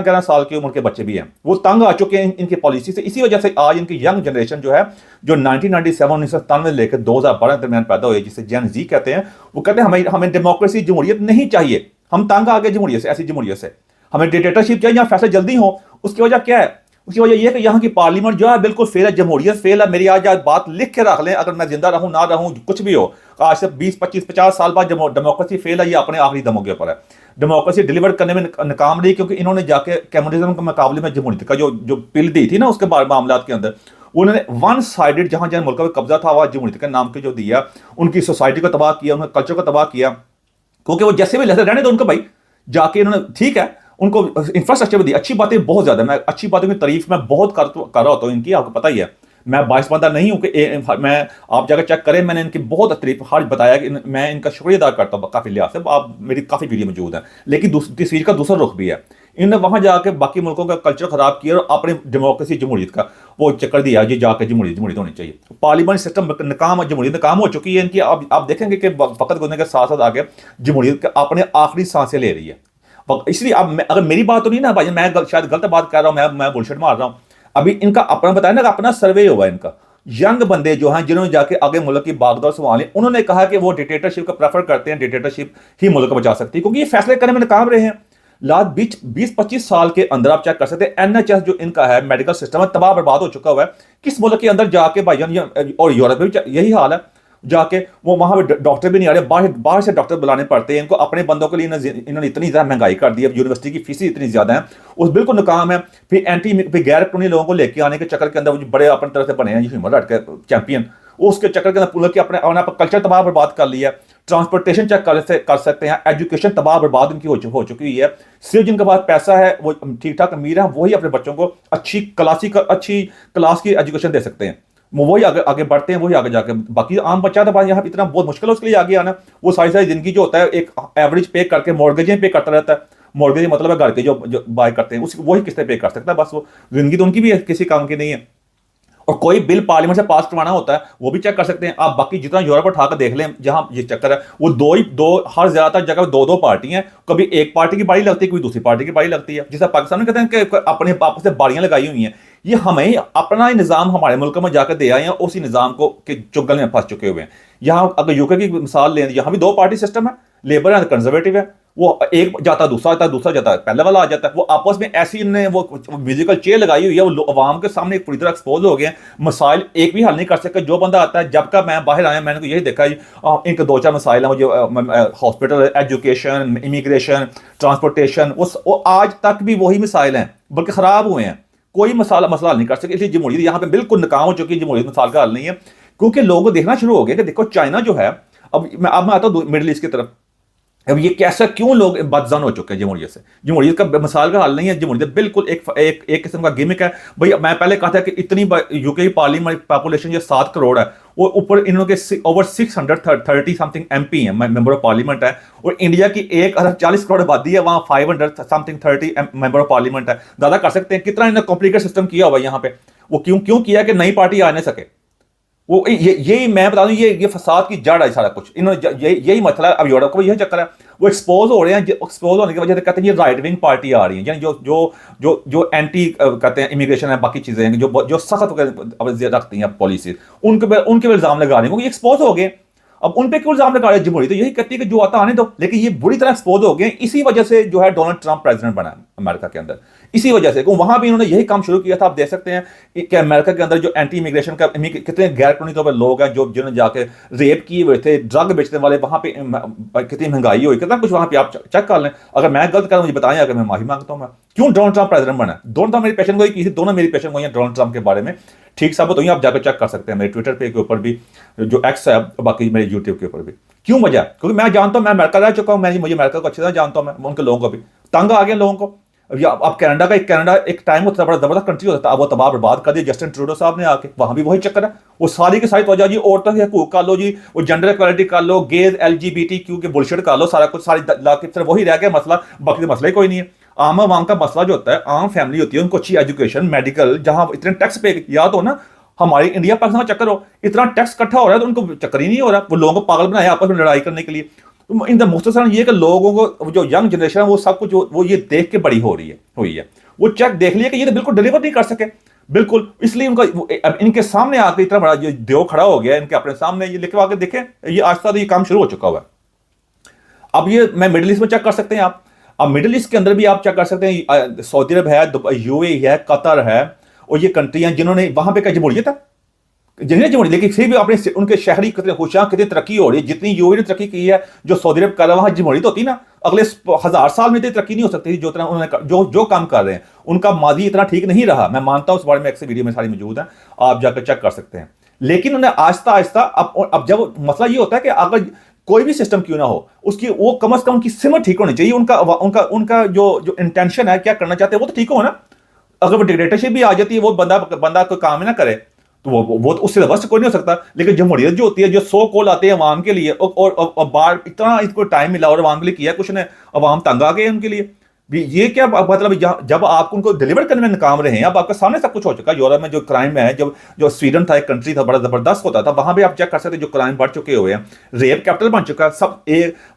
11 साल की उम्र के बच्चे भी हैं। वो तंग आ चुके हैं इनकी पॉलिसी से। इसी वजह से आज इनकी यंग जनरेशन जो है, जो 1997 लेकर 2012 के दरमियान पैदा हुई, जिसे जेन जी कहते हैं, वो कहते हैं हमें डेमोक्रेसी, जमहूरियत नहीं चाहिए, हम तंग आ गए जमहूरियत से, ऐसी जमहूरियत से, हमें डिक्टेटरशिप चाहिए, यहाँ फैसले जल्दी हो। उसकी वजह क्या है? उसकी वजह यह है कि यहाँ की पार्लियामेंट जो है बिल्कुल फेल है, जमहूरियत फेल है। मेरी आज बात लिख के रख लें, अगर मैं जिंदा रहूं ना रहूं कुछ भी हो, आज से 20 25 50 साल बाद डेमोक्रेसी फेल है, ये अपने आखिरी दमों के ऊपर है। डेमोक्रेसी डिलीवर करने में नाकाम रही, क्योंकि इन्होंने जाके कम्युनिज्म के मुकाबले में जमहूरियत का जो पिल दी थी ना, उसके मामला के अंदर उन्होंने वन साइडेड जहां जहां मुल्क में कब्जा था, वह जमहूरियत के नाम के जो दिया, उनकी सोसाइटी को तबाह किया, उनके कल्चर को तबाह किया। क्योंकि वो जैसे भी लहर रहने दो उनको भाई, जाके इन्होंने ठीक है उनको इंफ्रास्ट्रक्चर भी दी, अच्छी बातें बहुत ज्यादा, मैं अच्छी बातों की तारीफ मैं बहुत कर रहा होता हूँ इनकी, आपको पता ही है। मैं बाइस बंदा नहीं हूँ कि मैं, आप जाकर चेक करें, मैंने इनकी बहुत तारीफ हर बताया कि मैं इनका शुक्रिया अदा करता हूँ काफी लिहाज से, आप मेरी काफी वीडियो मौजूद है। लेकिन तस्वीर का दूसरा रुख भी है, इन्होंने वहां जाके बाकी मुल्कों का कल्चर खराब किया और अपने डेमोक्रेसी जमहूरियत का वो चक्कर दिया, ये जाके जमहूरियत होनी चाहिए। पार्लियामेंट सिस्टम नाकाम, जमहूरियत नाकाम हो चुकी है इनकी। आप देखेंगे कि वक्त गुजरने के साथ साथ आगे जमहूरियत अपने आखिरी सांसें ले रही है। इसलिए अब अगर मेरी बात तो नहीं ना भाई, मैं शायद गलत बात कर रहा हूं, मैं बुलशिट मार रहा हूं। अभी इनका अपना बताया ना, अपना सर्वे हुआ इनका, यंग बंदे जो हैं जिन्होंने जाके आगे मुल्क की बागडोर संभाली, उन्होंने कहा कि वो डिक्टेटरशिप को प्रेफर करते हैं, डिक्टेटरशिप ही मुल्क को बचा सकती है, क्योंकि ये फैसले करने में नाकाम रहे हैं। लास्ट 20-25 साल के अंदर आप चेक कर सकते हैं, NHS जो इनका है मेडिकल सिस्टम है, तबाह बर्बाद हो चुका हुआ है। किस मुल्क के अंदर जाके भाईजान, और यूरोप में भी यही हाल है, जाके वो वहां पे डॉक्टर भी नहीं आ रहे, बाहर से डॉक्टर बुलाने पड़ते हैं इनको। अपने बंदों के लिए इन्होंने इतनी ज्यादा महंगाई कर दी है, यूनिवर्सिटी की फीस इतनी ज्यादा है, उस बिल्कुल नाकाम है। फिर गैर कानूनी लोगों को लेके आने के चक्कर के अंदर बड़े अपनी तरह से बने हैं ह्यूमन राइट के चैंपियन, उसके चक्कर के अंदर पूरा के अपने कल्चर तबाह बर्बाद कर लिया। ट्रांसपोर्टेशन चेक कर सकते हैं, एजुकेशन तबाह बर्बाद उनकी हो चुकी है। सिर्फ जिनके पास पैसा है, वो ठीक ठाक अमीर है, वही अपने बच्चों को अच्छी क्लास की एजुकेशन दे सकते हैं, वो वही आगे बढ़ते हैं, वही आगे जाके। बाकी आम बच्चा तो यहाँ इतना बहुत मुश्किल है उसके लिए आगे आना। वो सारी जिंदगी जो होता है एक एवरेज पे करके मॉर्गेजें पे करता रहता है। मॉर्गेज मतलब है घर के जो बाय करते हैं, उसकी वही किस्तें पे कर सकता है, बस वो जिंदगी तो उनकी भी किसी काम की नहीं है। और कोई बिल पार्लियामेंट से पास करवाना होता है, वो भी चेक कर सकते हैं आप। बाकी जितना यूरोप उठाकर देख लें, जहां ये चक्कर है, वो दो हर ज्यादातर जगह दो पार्टी हैं, कभी एक पार्टी की बारी लगती है, कोई दूसरी पार्टी की बारी लगती है। जैसे पाकिस्तान में कहते हैं कि अपने आपस से बारियां लगाई हुई हैं, ये हमें अपना ही निजाम हमारे मुल्क में जाकर दे आए हैं, उसी निजाम को के चुगल में फंस चुके हुए हैं। यहाँ अगर यूके की मिसाल लें, यहाँ भी 2 पार्टी सिस्टम है, लेबर एंड कंजर्वेटिव है। वो एक जाता दूसरा आता, दूसरा जाता पहले वाला आ जाता है। वो आपस में ऐसी ने वो म्यूजिकल चेयर लगाई हुई है, वो अवाम के सामने पूरी तरह एक्सपोज हो गए हैं। मसाइल एक भी हल नहीं कर सके। जो बंदा आता है, जब का मैं बाहर आया मैंने तो यही देखा इनके 2-4 मसाइल हैं, मुझे हॉस्पिटल, एजुकेशन, इमिग्रेशन, ट्रांसपोर्टेशन, वो आज तक भी वही मसाइल हैं, बल्कि खराब हुए हैं। कोई मसला नहीं कर सके। इसलिए जमहूरियत यहाँ पे बिल्कुल नाकाम हो चुकी है। जमहूरियत मिसाल का हल नहीं है, क्योंकि लोग देखना शुरू हो गए कि देखो चाइना जो है, अब मैं आता हूँ मिडिल ईस्ट की तरफ। अब ये कैसा, क्यों लोग बदजन हो चुके हैं जमहूरियत से? जमहूरियत का मिसाल का हल नहीं है। जमहूरियत बिल्कुल एक किस्म का गिमिक है भाई। मैं पहले कहा था कि इतनी यूके की पार्लियामेंट पॉपुलेशन जो 7 करोड़ है, वो ऊपर इन्होंने ओवर 630 समथिंग MP है, मेंबर ऑफ पार्लियामेंट है। और इंडिया की 1 अरब 40 करोड़ आबादी है, वहाँ 500 समथिंग 30 मेंबर ऑफ पार्लियामेंट है। दादा कर सकते हैं कितना इन्होंने कॉम्प्लिकेटेड सिस्टम किया हुआ यहाँ पे। वो क्यों किया कि नई पार्टी आ नहीं सके। वो यही मैं बता दूं, ये फसाद की जड़ है सारा कुछ। इन्होंने यही मसला है। अब यूरोप को यही चक्कर है, वो एक्सपोज हो रहे हैं। एक्सपोज होने की वजह से कहते हैं ये राइट विंग पार्टी आ रही है, यानी जो जो जो जो एंटी कहते हैं इमिग्रेशन है, बाकी चीजें हैं, जो जो सख्त रखती हैं पॉलिसी, उनके इल्जाम लगा रही है, क्योंकि एक्सपोज हो गए। अब उन पे क्यों इल्जाम लगा रहे हैं जमहूरी? तो यही कहती है कि जो आता आने दो। लेकिन ये बुरी तरह एक्सपोज हो गए। इसी वजह से जो है डोनाल्ड ट्रंप प्रेसिडेंट बना अमेरिका के अंदर, इसी वजह से। वहां भी इन्होंने यही काम शुरू किया था। आप देख सकते हैं कि अमेरिका के अंदर जो एंटी इमिग्रेशन का कितने गैर कानूनी तौर पर लोग हैं, जो जिन्होंने जाके रेप किए हुए थे, ड्रग बेचने वाले, वहां पे कितनी महंगाई हुई, कितना कुछ वहां पे आप चेक कर लें। अगर मैं गलत कर मुझे बताएं, अगर मैं माफी मांगता हूं। मैं क्यों डोनाल्ड ट्रंप प्रेसिडेंट बना? दोनों तो मेरी पेशन गोई की थी, दोनों मेरी पेशन गोई है डोनाल्ड ट्रंप के बारे में। ठीक साबित हुई, आप जाकर चेक कर सकते हैं मेरे ट्विटर पे के ऊपर भी, जो एक्स है, बाकी मेरे यूट्यूब के ऊपर भी। क्यों वजह? क्योंकि मैं जानता हूं, मैं अमेरिका रह चुका हूं, मुझे अमेरिका को अच्छी तरह जानता हूं। मैं उनके लोगों को भी तंग आ गया लोगों को। अब कनाडा एक टाइम होता था बड़ा जबरदस्त कंट्री होता था, अब वो तबाह बर्बाद कर दिया जस्टिन ट्रूडो साहब ने आके। वहां भी वही चक्कर है, वो सारी की सारी वजह जी औरतों के हकूक कर लो जी, वो जेंडर इक्वालिटी कर लो, गेज LGBTQ के बुलशिट कर लो, सारा कुछ सारी लाके सिर्फ वही रह गया मसला, बाकी तो मसला ही कोई नहीं है। आम आवाम का मसला जो होता है, आम फैमिली होती है, उनको अच्छी एजुकेशन, मेडिकल, जहां इतने टैक्स पे, याद हो ना हमारे इंडिया पाकिस्तान का चक्कर हो, इतना टैक्स इकट्ठा हो रहा है तो उनको चक्कर ही नहीं हो रहा। वो लोगों को पागल बनाया आपस में लड़ाई करने के लिए। इन द मुख्तसरन ये कि लोगों को, जो यंग जनरेशन है, वो सब कुछ वो ये देख के बड़ी हो रही है, हुई है। वो चेक देख लिया कि ये तो बिल्कुल डिलीवर नहीं कर सके, बिल्कुल, इसलिए उनका अब इनके सामने आकर इतना बड़ा जो देव खड़ा हो गया इनके अपने सामने, ये लिखवा के देखें, ये आज तक ये काम शुरू हो चुका हुआ है। अब ये मैं मिडिल ईस्ट में चेक कर सकते हैं आप। अब मिडिल ईस्ट के अंदर भी आप चेक कर सकते हैं, सऊदी अरब है, UAE है, कतर है, और ये कंट्री हैं जिन्होंने वहां पे क्या जमहूरियत है, जिन्हें जमहूरियत, लेकिन फिर भी अपने उनके शहरी कितने खुशियां, कितनी तरक्की हो रही है। जितनी UAE ने तरक्की की है, जो सऊदी अरब कर रहा है, वहां जमहूरियत होती ना, अगले 1000 साल में इतनी तरक्की नहीं हो सकती जो इतना उन्होंने जो काम कर रहे हैं। उनका माजी इतना ठीक नहीं रहा, मैं मानता हूं, उस बारे में एक वीडियो में सारी मौजूद है, आप जाकर चेक कर सकते हैं। लेकिन उन्हें आहिस्ता आहिस्ता, अब जब मसला ये होता है कि अगर कोई भी सिस्टम क्यों ना हो, उसकी वो कम से कम उनकी सिमत ठीक होनी चाहिए। उनका उनका उनका जो इंटेंशन है, क्या करना चाहते हैं, वो तो ठीक हो ना। अगर वो डिक्टेटरशिप भी आ जाती है, वो बंदा कोई काम ही ना करे, तो वो तो उससे बस कोई नहीं हो सकता। लेकिन जमहूरियत जो होती है, जो सो कॉल आते हैं अवाम के लिए, और बार इतना इसको टाइम मिला और अवाम के लिए किया कुछ ने, अवाम तंग आ गए उनके लिए भी। ये क्या मतलब, जब आप उनको डिलीवर करने में नाकाम रहे हैं, अब आपके सामने सब कुछ हो चुका है। यूरोप में जो क्राइम है, जो स्वीडन था, एक कंट्री था, बड़ा जबरदस्त होता था, वहां भी आप चेक कर सकते हैं जो क्राइम बढ़ चुके हुए हैं। रेप कैपिटल बन चुका है, सब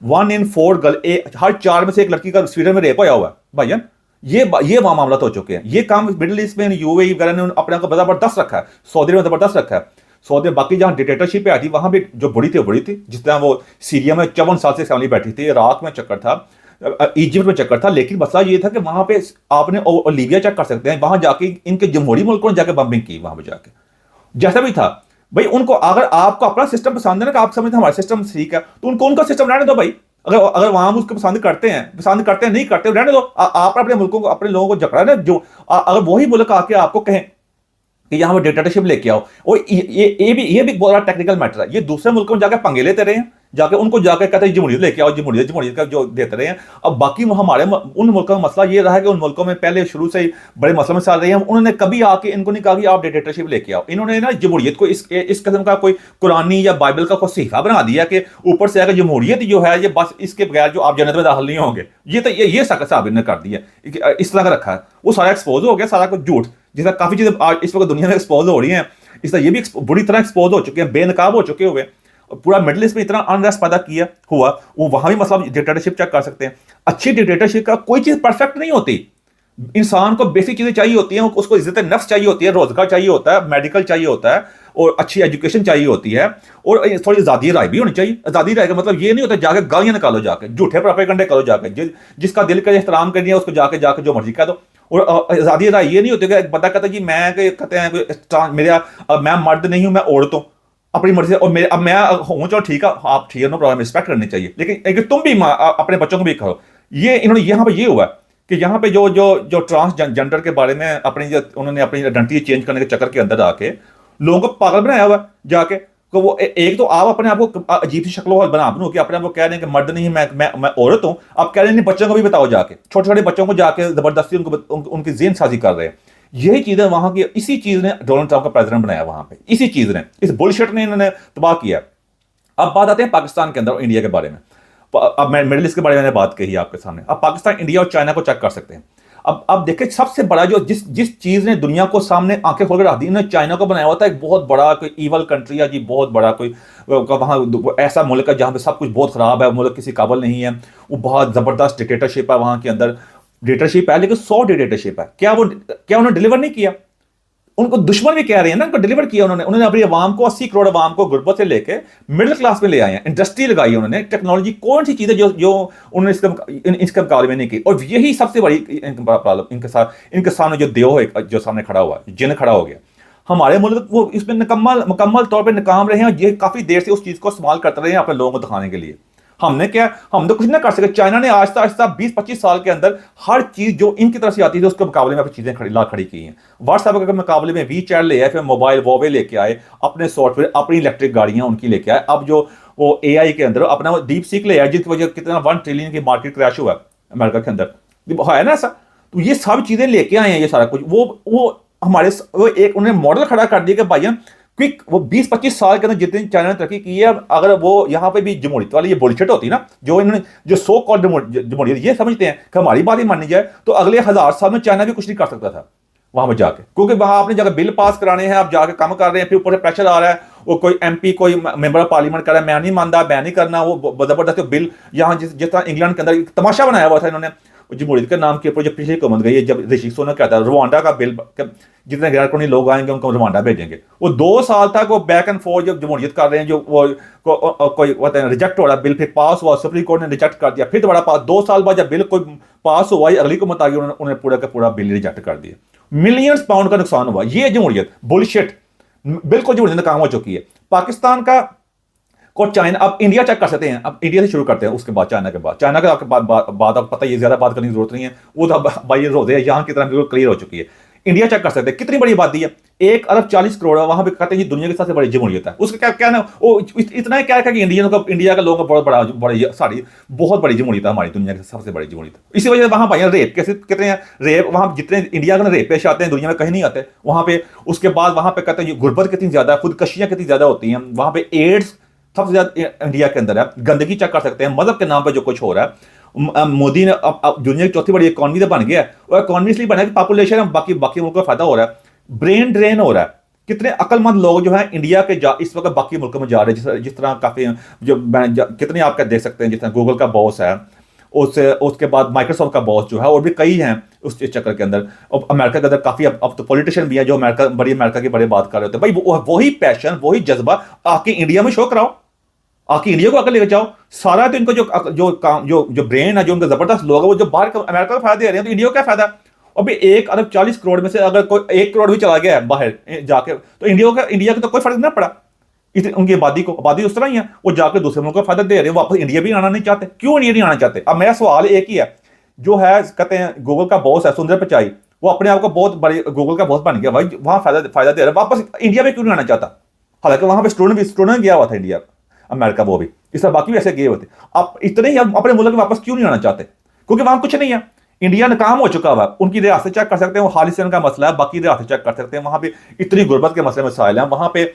1 in 4 गर्ल, हर 4 में से एक लड़की का स्वीडन में रेप होया हुआ है भाईजान। ये वहां मामला तो हो चुके हैं। ये काम मिडिल ईस्ट में UAE वगैरह ने अपने आप को जबरदस्त रखा है, सऊदी में जबरदस्त रखा है। सऊदी बाकी जहां डिक्टेटरशिप पे आई थी, वहां भी जो बुरी थी वो बुरी थी। जिस तरह वो सीरिया में 54 साल से फैमिली बैठी थी, इराक में चक्कर था, इजिप्ट में चक्कर था। लेकिन मसला ये था कि वहां पे आपने लीबिया चेक कर सकते हैं, वहां जाके इनके जमहूरी मुल्कों ने जाके बम्बिंग की, वहां पर जाके जैसा भी था भाई। उनको अगर आपको अपना सिस्टम पसंद है ना, कि आप समझते हैं हमारा सिस्टम ठीक है, तो उनको उनका सिस्टम रहने दो भाई। अगर अगर वहां उसको पसंद करते हैं नहीं करते, रहने दो। आप अपने मुल्कों को, अपने लोगों को झगड़ा ना, जो अगर वही मुल्क आके आपको कहें कि यहाँ पर डिक्टेटरशिप लेके आओ, और ये भी बहुत बड़ा टेक्निकल मैटर है। ये दूसरे मुल्कों में जाकर पंगे लेते रहे हैं, जाके उनको जाकर कहते हैं जमहूरियत लेके आओ, जमहूरियत का जो देते रहे हैं। अब बाकी हमारे उन मुल्कों का मसला ये रहा है कि उन मुल्कों में पहले शुरू से ही बड़े मसले में चल रहे हैं। उन्होंने कभी आके इनको नहीं कहा कि आप डिक्टेटरशिप लेके आओ। इन्होंने ना जमहूरियत को इस किस्म का कोई कुरानी या बाइबल का कोई सहीफा बना दिया कि ऊपर से आकर जमहूरियत जो है, ये बस इसके बगैर जो आप जन्नत में दाखिल नहीं होंगे। ये तो ये साबित ने कर दिया, इस तरह का रखा है। वो सारा एक्सपोज हो गया, सारा कुछ झूठ, जिसका काफी चीजें आज इस वक्त दुनिया में एक्सपोज हो रही हैं। इस तरह ये भी बुरी तरह एक्सपोज हो चुके हैं, बेनकाब हो चुके हुए। पूरा मिडिल ईस्ट में इतना अनरेस्ट पैदा किया हुआ, वो वहां भी मतलब डिक्टेटरशिप चेक कर सकते हैं। अच्छी डिक्टेटरशिप का कोई चीज परफेक्ट नहीं होती। इंसान को बेसिक चीजें चाहिए होती हैं, उसको इज्जत नफ्स चाहिए होती है, रोजगार चाहिए होता है, मेडिकल चाहिए होता है, और अच्छी एजुकेशन चाहिए होती है, और थोड़ी आजादी राय भी होनी चाहिए। आजादी राय का मतलब ये नहीं होता जाके गालियां निकालो, जाके झूठे प्रोपेगेंडे करो, जाके जिसका दिल का एहतराम करनी है उसको जाके जो मर्जी कह दो। और आजादी राय ये नहीं होती कि बंदा कहता है कि मैं कहते हैं मैं मर्द नहीं हूं, मैं औरत हूं, अपनी मर्जी से, और मेरे अब मैं हूं, चलो ठीक है, आप ठीक है, नो प्रॉब्लम, रिस्पेक्ट करनी चाहिए। लेकिन तुम भी अपने बच्चों को भी करो। ये इन्होंने यहाँ पे ये हुआ कि यहाँ पे जो ट्रांसजेंडर के बारे में उन्होंने अपनी आइडेंटिटी चेंज करने के चक्कर के अंदर आके लोगों को पागल बनाया हुआ जाके। तो वो एक तो आप अपने आप को अजीब सी शक्लों बनो कि अपने आप को कह रहे हैं कि मर्द नहीं, मैं औरत हूं। आप कह रहे हैं बच्चों को भी बताओ, जाके छोटे छोटे बच्चों को जाके जबरदस्ती उनकी जेन साजी कर रहे हैं। यही चीजें वहां की, इसी चीज ने डोनाल्ड ट्रंप का प्रेसिडेंट बनाया वहां पे, इसी चीज ने, इस बुलशिट ने इन्होंने तबाह किया। अब बात आते हैं पाकिस्तान के अंदर और इंडिया के बारे में। अब मैं मिडिल ईस्ट के बारे में बात कही आपके सामने। अब पाकिस्तान, इंडिया और चाइना को चेक कर सकते हैं। अब देखिए सबसे बड़ा जो जिस जिस चीज़ ने दुनिया को सामने आंखें खोल कर रख दी, इन्होंने चाइना को बनाया हुआ था एक बहुत बड़ा कोई ईवल कंट्री है जी, बहुत बड़ा कोई वहाँ ऐसा मुल्क है जहाँ पे सब कुछ बहुत ख़राब है, मुल्क किसी काबिल नहीं है, वो बहुत ज़बरदस्त डिक्टेटरशिप है वहाँ के अंदर, डिक्टेटरशिप है लेकिन सॉफ्ट डिक्टेटरशिप है। क्या उन्होंने डिलीवर नहीं किया? उनको दुश्मन भी कह रहे हैं ना, उनको डिलीवर किया उन्होंने। उन्होंने अपनी आवाम को 80 करोड़ आवाम को गुर्बत से लेके मिडिल क्लास में ले आए हैं, इंडस्ट्री लगाई उन्होंने, टेक्नोलॉजी कौन सी चीज़ है जो उन्होंने इसके मुकाबले में नहीं की। और यही सबसे बड़ी प्रॉब्लम इनके सामने जो देव है, जो सामने खड़ा हुआ है, जिन खड़ा हो गया, हमारे मुल्क वो इसमें मुकम्मल तौर पर नाकाम रहे हैं। ये काफ़ी देर से उस चीज़ को इस्तेमाल करते रहे हैं अपने लोगों को दिखाने के लिए। हम तो कुछ ना कर सके। चाइना ने आहिस्ता आहिस्ता 20-25 साल के अंदर हर चीज जो इनकी तरफ से आती थी उसके मुकाबले में अपनी चीजें खड़ी की हैं। व्हाट्सएप के मुकाबले में वी चैट ले आए, फिर मोबाइल वोवे लेके आए, अपने सॉफ्टवेयर, अपनी इलेक्ट्रिक गाड़ियां उनकी लेके आए। अब जो वो एआई के अंदर अपना डीप सीक ले आए, जिसकी वजह कितना 1 ट्रिलियन की मार्केट क्रैश हुआ अमेरिका के अंदर, है ना ऐसा। तो ये सब चीजें लेके आए हैं, ये सारा कुछ वो हमारे वो एक उन्हें मॉडल खड़ा कर दिया कि भाई क्विक, वो 20-25 साल के अंदर जितनी चाइना ने तरक्की की है, अगर वो यहाँ पे भी जमहूरियत वाली ये बुलशिट होती ना, जो इन्होंने जो सो कॉल्ड जमहूरियत ये समझते हैं कि हमारी बात ही मानी जाए, तो अगले 1000 साल में चाइना भी कुछ नहीं कर सकता था वहां पर जाके, क्योंकि वहां आपने जाकर बिल पास कराने हैं, आप जाके काम कर रहे हैं, फिर ऊपर से प्रेशर आ रहा है, वो कोई एमपी कोई मेंबर ऑफ पार्लियामेंट कर रहा है, मैं नहीं मानता, मैं नहीं करना, वो जबरदस्त बिल यहाँ जिस तरह इंग्लैंड के अंदर तमाशा बनाया हुआ था इन्होंने जमहूरियत के नाम के ऊपर। जब पिछली हुकूमत गई है, जब ऋषि सुनक कहता है रवांडा का बिल, जितने गैर कानूनी लोग आएंगे उनको रवांडा भेजेंगे, वो 2 साल तक वो बैक एंड फोर्थ जब जमहूरियत कर रहे हैं, जो वो कोई रिजेक्ट हो रहा है, बिल फिर पास हुआ, सुप्रीम कोर्ट ने रिजेक्ट कर दिया, फिर दोबारा पास, 2 साल बाद जब बिल कोई पास हुआ, अगली हुकूमत आ गई, उन्होंने पूरा का पूरा बिल रिजेक्ट कर दिया। मिलियंस पाउंड का नुकसान हुआ। ये जमहूरियत बुलशिट, बिल्कुल जमहूरियत नाकाम हो चुकी है। पाकिस्तान का को चाइना, अब इंडिया चेक कर सकते हैं, अब इंडिया से शुरू करते हैं, उसके बाद चाइना के बाद, चाइना के बाद आपको पता है ज्यादा बात करने की जरूरत नहीं है, वो तो भाई रोजे यहाँ की तरह बिल्कुल क्लियर हो चुकी है। इंडिया चेक कर सकते हैं कितनी बड़ी आबादी है, 1 अरब 40 करोड़ है, वहां पे कहते हैं दुनिया की सबसे बड़ी जमहूरियत है। उसका क्या क्या ना, वो इतना ही क्या है कि इंडिया के लोगों का बहुत बड़ा सारी बहुत बड़ी जमहूरियत है, हमारी दुनिया की सबसे बड़ी जमहूरियत। इसी वजह से वहां भाई रेप कैसे कितने हैं, रेप वहां जितने इंडिया के रेप पेश आते हैं दुनिया में कहीं नहीं आते वहां पे। उसके बाद वहां पे कहते हैं गुर्बत कितनी ज्यादा, खुदकशियां कितनी ज्यादा होती हैं वहां पे, एड्स सबसे ज्यादा इंडिया के अंदर है, गंदगी चेक कर सकते हैं, मजहब के नाम पर जो कुछ हो रहा है। मोदी ने अब दुनिया की चौथी बड़ी इकॉनमी तो बन गया है, और इकॉनमी इसलिए बना है कि पॉपुलेशन बाकी मुल्कों का फायदा हो रहा है, ब्रेन ड्रेन हो रहा है। कितने अकलमंद लोग जो हैं इंडिया के इस वक्त बाकी मुल्कों में जा रहे हैं, जिस तरह काफी कितने आप देख सकते हैं, जिस तरह गूगल का बॉस है, उसके बाद माइक्रोसॉफ्ट का बॉस जो है, और भी कई हैं उस चक्कर के अंदर। अब अमेरिका के अंदर काफी अब तो पॉलिटिशियन भी है जो अमेरिका की बड़ी बात कर रहे होते हैं। भाई वही पैशन, वही जज्बा आके इंडिया में शो कराओ, आके इंडिया को आकर लेकर जाओ। सारा तो इनको जो ब्रेन है, जो उनका जबरदस्त लोग है, वो जो बाहर अमेरिका को फायदा दे रहे हैं, तो इंडिया को क्या फायदा? अभी 1 अरब 40 करोड़ में से अगर कोई 1 करोड़ भी चला गया है बाहर जाके, तो इंडिया को तो कोई फर्क ना पड़ा। उनकी आबादी उस तरह ही है, वो जाकर दूसरे मुल्क को फायदा दे रहे हैं, वापस इंडिया भी आना नहीं चाहते। क्यों इंडिया नहीं आना चाहते? अब मेरा सवाल एक ही है, जो है कहते हैं गूगल का बॉस है सुंदर पिचाई, वो अपने आप को बहुत बड़ी गूगल का बॉस बन गया, भाई वहां फायदा दे रहा है, वापस इंडिया में क्यों नहीं आना चाहता? हालांकि वहां पे स्टूडेंट गया हुआ था इंडिया, अमेरिका, वो भी इस तरह बाकी भी ऐसे गए होते। अब इतने ही अपने मुल्क में वापस क्यों नहीं आना चाहते? क्योंकि वहां कुछ नहीं है, इंडिया नाकाम हो चुका हुआ। उनकी रियासत चेक कर सकते हैं, वो खालिस्तान का मसला है, बाकी रियासत चेक कर सकते हैं, वहां पे इतनी गुर्बत के मसले मसाइल हैं। वहां पे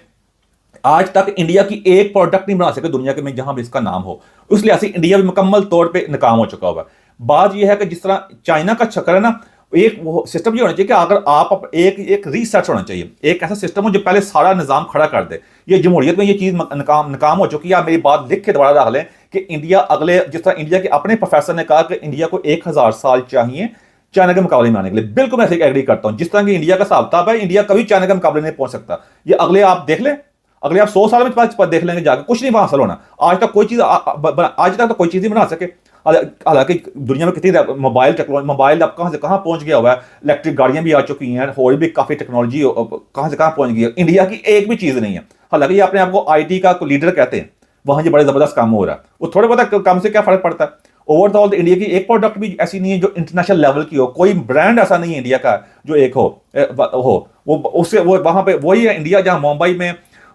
आज तक इंडिया की एक प्रोडक्ट नहीं बना सके दुनिया के में जहां भी इसका नाम हो, इसलिए ऐसे इंडिया भी मुकम्मल तौर पर नाकाम हो चुका हुआ है। बात यह है कि जिस तरह चाइना का चक्कर है ना, एक वो सिस्टम ये होना चाहिए कि अगर आप एक रीसेट होना चाहिए, एक ऐसा सिस्टम हो जो पहले सारा निजाम खड़ा कर दे। ये जमहूरियत में ये चीज नाकाम हो चुकी है। आप मेरी बात लिख के दोबारा रख लें कि इंडिया अगले, जिस तरह इंडिया के अपने प्रोफेसर ने कहा कि इंडिया को 1000 साल चाहिए चाइना के मुकाबले में आने के लिए, बिल्कुल मैं एग्री करता हूं। जिस तरह की इंडिया का हिसाब किताब है, इंडिया कभी चाइना के मुकाबले नहीं पहुंच सकता। ये अगले आप देख लें, अगले आप 100 साल में देख लेंगे जाके, कुछ नहीं हासिल होना। आज तक तो कोई चीज नहीं बना सके। हालांकि दुनिया में कितनी मोबाइल अब कहां से कहां पहुंच गया हुआ है, इलेक्ट्रिक गाड़ियां भी आ चुकी हैं, और भी काफी टेक्नोलॉजी कहां से कहां पहुंच गई है। इंडिया की एक भी चीज नहीं है। हालांकि ये अपने आप को IT का लीडर कहते हैं, वहां ये बड़े जबरदस्त काम हो रहा है। वो थोड़े बहुत काम से क्या फर्क पड़ता है? ओवरऑल इंडिया की एक प्रोडक्ट भी ऐसी नहीं है जो इंटरनेशनल लेवल की हो, कोई ब्रांड ऐसा नहीं है इंडिया का जो एक हो वो उससे वो वहां पे वही है इंडिया, जहां मुंबई में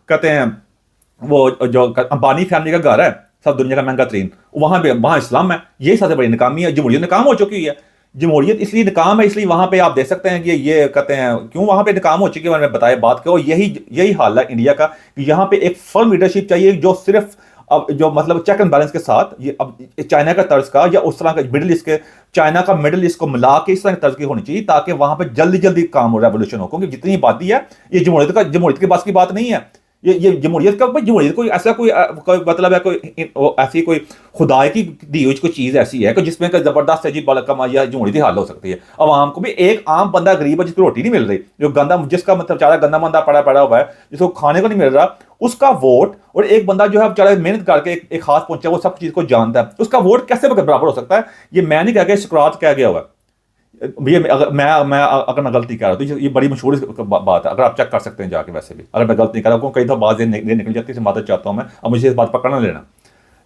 कहते हैं वो जो अंबानी फैमिली का घर है, सब दुनिया का महंगा तरीन, वहां इस्लाम है। यही सबसे बड़ी नाकामी है। जमहूरियत नाकाम हो चुकी है। जमहूरियत इसलिए नाकाम है, इसलिए वहां पे आप देख सकते हैं कि ये कहते हैं क्यों वहां पे नाकाम हो चुकी है। मैंने बताया बात करो, यही हाल है इंडिया का कि यहाँ पे एक फर्म लीडरशिप चाहिए जो सिर्फ अब जो मतलब चेक एंड बैलेंस के साथ ये अब चाइना का तर्ज का या उस तरह का मिडिल ईस्ट के, चाइना का मिडिल ईस्ट को मिला के इस तरह की तर्ज की होनी चाहिए ताकि वहां पे जल्दी जल्दी काम हो, रेवोल्यूशन हो। क्योंकि जितनी आबादी है ये जमहूरियत के पास की बात नहीं है। ये जमहूरियत का भाई, जमहूरियत कोई ऐसा कोई मतलब है कोई ऐसी कोई खुदाई की दी हुई कोई चीज ऐसी है कि जिसमें जबरदस्त है जी कमा या जमहूरियत हाल हो सकती है। आवाम को भी, एक आम बंदा गरीब है जिसको रोटी नहीं मिल रही, जो गंदा, जिसका मतलब बेचारा गंदा मंदा पड़ा हुआ है, जिसको खाने को नहीं मिल रहा, उसका वोट, और एक बंदा जो है बेचारा मेहनत करके एक हाथ पहुंचा, वो सब चीज को जानता है, उसका वोट कैसे बराबर हो सकता है? ये मैं नहीं कह गया, सुकरात कह गया हुआ है। ये अगर मैं गलती कर रहा हूँ तो ये बड़ी मशहूर बात है, अगर आप चेक कर सकते हैं जाके। वैसे भी अगर मैं गलती कर रहा हूँ, कई तो बात निकल जाती है, मदद चाहता हूँ मैं, अब मुझे इस बात पकड़ना लेना।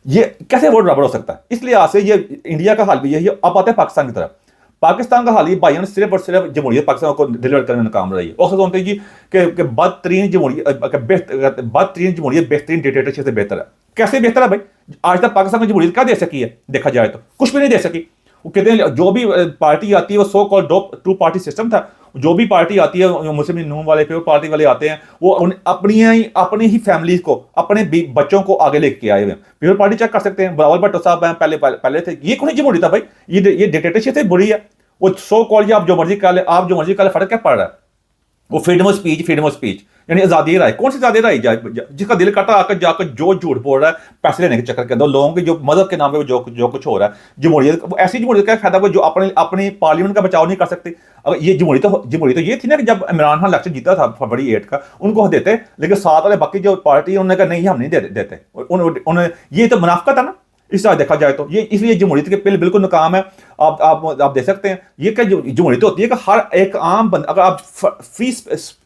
ये कैसे वोट बराबर हो सकता है? इसलिए आज से ये इंडिया का हाल भी यही है। अब आते हैं पाकिस्तान की तरफ। पाकिस्तान का हाल ये भाइयों ने सिर्फ और सिर्फ जमहूरियत पाकिस्तान को डिलीवर करने में नाकाम रही है। और सोचते हैं जी कि बदतरीन जमहूरियत बेहतरीन डिक्टेटरशिप से बेहतर है। कैसे बेहतर है भाई? आज तक पाकिस्तान को जमहूरियत क्या दे सकी है? देखा जाए तो कुछ भी नहीं दे सकी। वो कहते हैं जो भी पार्टी आती है वो so called two party system था। जो भी पार्टी आती है, मुस्लिम नून वाले पे पार्टी वाले आते हैं, वो अपनी ही फैमिली को, अपने बच्चों को आगे लेके आए हुए हैं। पीपल पार्टी चेक कर सकते हैं, बिलावल भुट्टो साहब हैं, पहले थे। ये कौन जमहूरियत था भाई? ये डिक्टेटरशिप से बुरी है। वो सो कॉल्ड आप जो मर्जी कर ले, फर्क क्या पड़ रहा है? वो फ्रीडम ऑफ स्पीच यानी आजादी राय। कौन सी आजादी राय? जिसका दिल करता आकर जाकर जो झूठ बोल रहा है पैसे लेने के चक्कर के अंदर, लोगों के जो मजहब के नाम पे जो कुछ हो रहा है। जमहूरियत, ऐसी जमहूरियत का फायदा जो अपनी पार्लियामेंट का बचाव नहीं कर सकते। अगर ये जमहूरियत तो ये थी ना कि जब इमरान खान इलेक्शन जीता था फरवरी 8 का, उनको देते, लेकिन साथ वाले बाकी जो पार्टी उन्होंने कहा नहीं, हम नहीं देते। उन्होंने, ये तो मुनाफिकत है ना इस तरह देखा जाए तो। ये इसलिए जमहूरियत के पिल बिल्कुल नाकाम है। आप देख सकते हैं ये क्या जमहूरियत होती है कि हर एक आम बंदा, अगर आप फ्री